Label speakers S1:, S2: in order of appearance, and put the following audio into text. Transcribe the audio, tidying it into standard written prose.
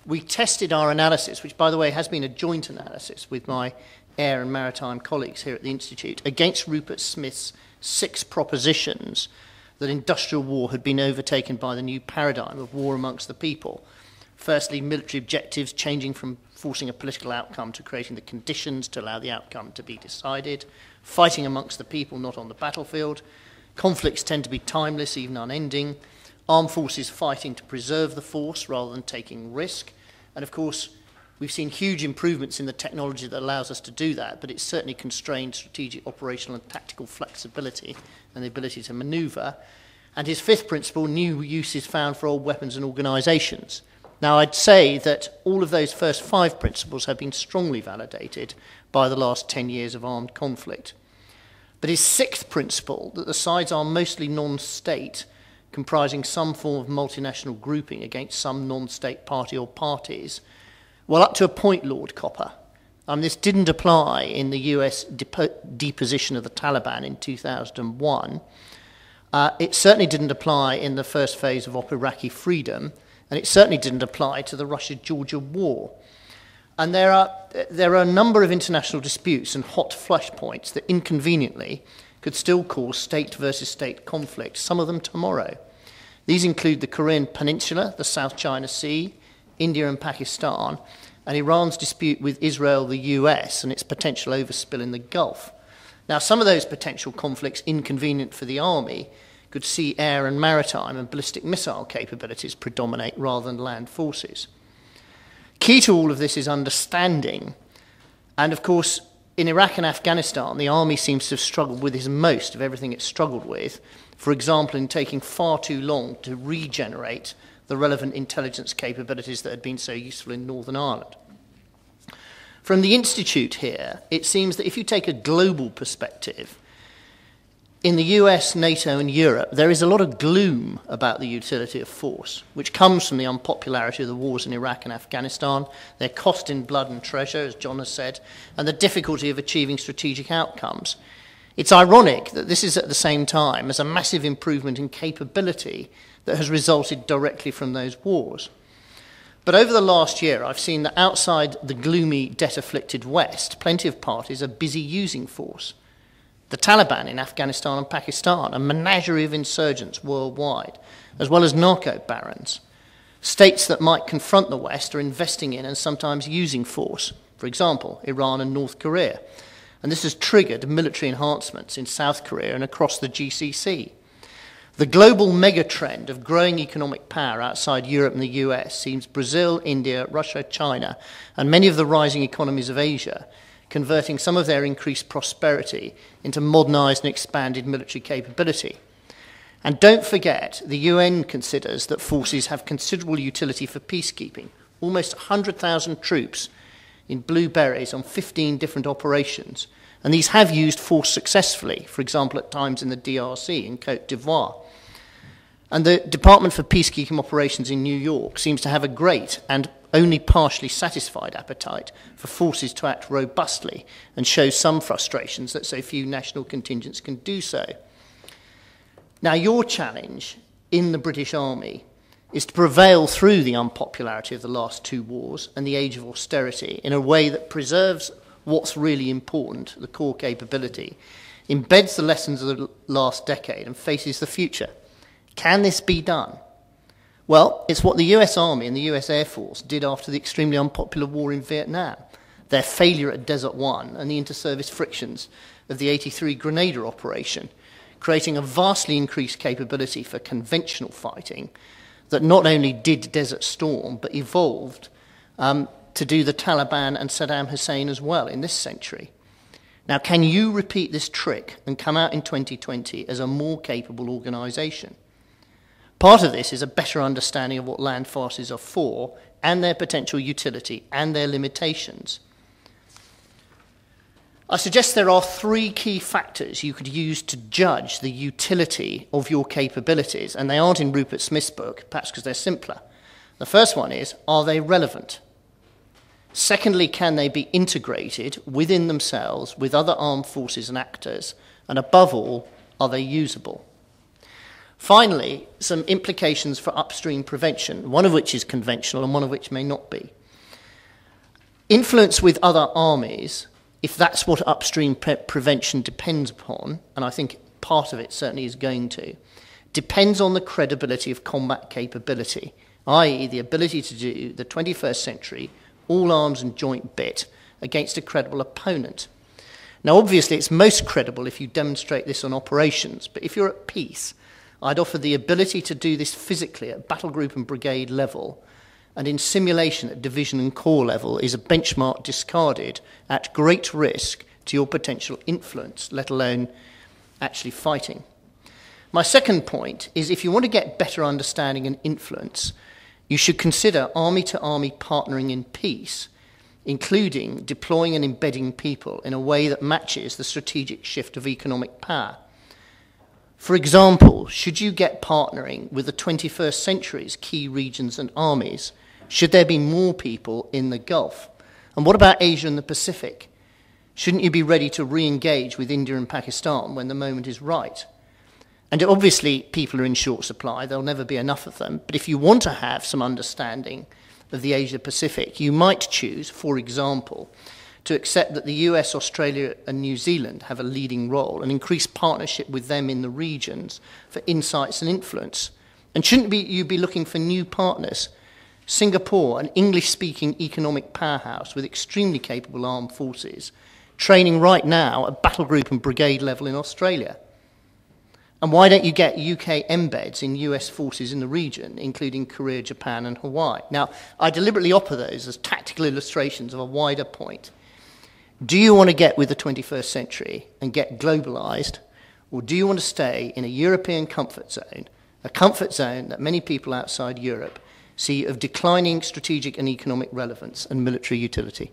S1: we tested our analysis, which, by the way, has been a joint analysis with my air and maritime colleagues here at the Institute, against Rupert Smith's 6 propositions that industrial war had been overtaken by the new paradigm of war amongst the people. Firstly, military objectives changing from forcing a political outcome to creating the conditions to allow the outcome to be decided. Fighting amongst the people, not on the battlefield. Conflicts tend to be timeless, even unending. Armed forces fighting to preserve the force rather than taking risk. And of course, we've seen huge improvements in the technology that allows us to do that, but it's certainly constrained strategic, operational and tactical flexibility and the ability to manoeuvre. And his 5th principle, new uses found for old weapons and organisations. Now, I'd say that all of those first 5 principles have been strongly validated by the last 10 years of armed conflict. But his 6th principle, that the sides are mostly non-state, comprising some form of multinational grouping against some non-state party or parties, well, up to a point, Lord Copper. This didn't apply in the US deposition of the Taliban in 2001. It certainly didn't apply in the first phase of Iraqi freedom, and it certainly didn't apply to the Russia-Georgia war. And there are a number of international disputes and hot flashpoints that inconveniently could still cause state versus state conflict, some of them tomorrow. These include the Korean Peninsula, the South China Sea, India and Pakistan, and Iran's dispute with Israel, the US, and its potential overspill in the Gulf. Now, some of those potential conflicts inconvenient for the army could see air and maritime and ballistic missile capabilities predominate rather than land forces. Key to all of this is understanding. And of course, in Iraq and Afghanistan, the army seems to have struggled with most of everything it's struggled with. For example, in taking far too long to regenerate the relevant intelligence capabilities that had been so useful in Northern Ireland. From the Institute here, it seems that if you take a global perspective, in the US, NATO and Europe, there is a lot of gloom about the utility of force, which comes from the unpopularity of the wars in Iraq and Afghanistan, their cost in blood and treasure, as John has said, and the difficulty of achieving strategic outcomes. It's ironic that this is at the same time as a massive improvement in capability that has resulted directly from those wars. But over the last year, I've seen that outside the gloomy, debt-afflicted West, plenty of parties are busy using force. The Taliban in Afghanistan and Pakistan, a menagerie of insurgents worldwide, as well as narco barons. States that might confront the West are investing in and sometimes using force, for example, Iran and North Korea. And this has triggered military enhancements in South Korea and across the GCC. The global megatrend of growing economic power outside Europe and the US seems Brazil, India, Russia, China, and many of the rising economies of Asia converting some of their increased prosperity into modernised and expanded military capability. And don't forget, the UN considers that forces have considerable utility for peacekeeping. Almost 100,000 troops in blue berets on 15 different operations. And these have used force successfully, for example, at times in the DRC, in Côte d'Ivoire. And the Department for Peacekeeping Operations in New York seems to have a great and only partially satisfied appetite for forces to act robustly and shows some frustrations that so few national contingents can do so. Now, your challenge in the British Army is to prevail through the unpopularity of the last 2 wars and the age of austerity in a way that preserves what's really important, the core capability, embeds the lessons of the last decade and faces the future. Can this be done? Well, it's what the US Army and the US Air Force did after the extremely unpopular war in Vietnam, their failure at Desert One and the inter-service frictions of the 83 Grenadier operation, creating a vastly increased capability for conventional fighting that not only did Desert Storm, but evolved to do the Taliban and Saddam Hussein as well in this century. Now, can you repeat this trick and come out in 2020 as a more capable organisation? Part of this is a better understanding of what land forces are for and their potential utility and their limitations. I suggest there are 3 key factors you could use to judge the utility of your capabilities, and they aren't in Rupert Smith's book, perhaps because they're simpler. The first one is, are they relevant? Secondly, can they be integrated within themselves with other armed forces and actors? And above all, are they usable? Finally, some implications for upstream prevention, one of which is conventional and one of which may not be. Influence with other armies, if that's what upstream prevention depends upon, and I think part of it certainly is going to, depends on the credibility of combat capability, i.e. the ability to do the 21st century all arms and joint bit against a credible opponent. Now, obviously, it's most credible if you demonstrate this on operations, but if you're at peace, I'd offer the ability to do this physically at battle group and brigade level, and in simulation at division and corps level is a benchmark discarded at great risk to your potential influence, let alone actually fighting. My second point is if you want to get better understanding and influence, you should consider army-to-army partnering in peace, including deploying and embedding people in a way that matches the strategic shift of economic power. For example, should you get partnering with the 21st century's key regions and armies? Should there be more people in the Gulf? And what about Asia and the Pacific? Shouldn't you be ready to re-engage with India and Pakistan when the moment is right? And obviously, people are in short supply. There'll never be enough of them. But if you want to have some understanding of the Asia-Pacific, you might choose, for example, to accept that the US, Australia, and New Zealand have a leading role and increase partnership with them in the regions for insights and influence. And shouldn't you be looking for new partners? Singapore, an English-speaking economic powerhouse with extremely capable armed forces, training right now at battle group and brigade level in Australia. And why don't you get UK embeds in US forces in the region, including Korea, Japan, and Hawaii? Now, I deliberately offer those as tactical illustrations of a wider point. Do you want to get with the 21st century and get globalized, or do you want to stay in a European comfort zone, a comfort zone that many people outside Europe see of declining strategic and economic relevance and military utility?